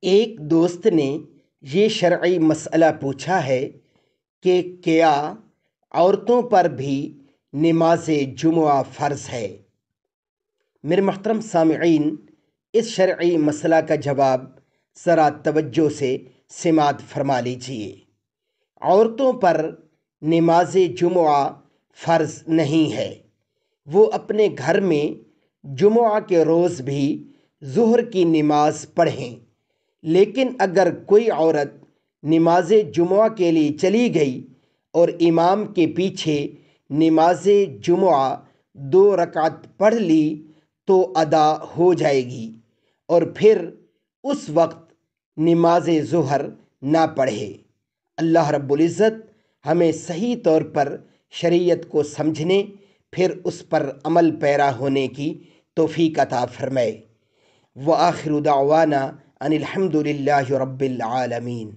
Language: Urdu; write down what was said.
ایک دوست نے یہ شرعی مسئلہ پوچھا ہے کہ کیا عورتوں پر بھی نماز جمعہ فرض ہے؟ میرے محترم سامعین، اس شرعی مسئلہ کا جواب ذرا توجہ سے سماعت فرما لیجیے۔ عورتوں پر نماز جمعہ فرض نہیں ہے۔ وہ اپنے گھر میں جمعہ کے روز بھی ظہر کی نماز پڑھیں، لیکن اگر کوئی عورت نماز جمعہ کے لیے چلی گئی اور امام کے پیچھے نماز جمعہ 2 رکعت پڑھ لی تو ادا ہو جائے گی، اور پھر اس وقت نماز ظہر نہ پڑھے۔ اللہ رب العزت ہمیں صحیح طور پر شریعت کو سمجھنے پھر اس پر عمل پیرا ہونے کی توفیق عطا فرمائے۔ وآخر دعوانا ان الحمد للہ رب العالمین۔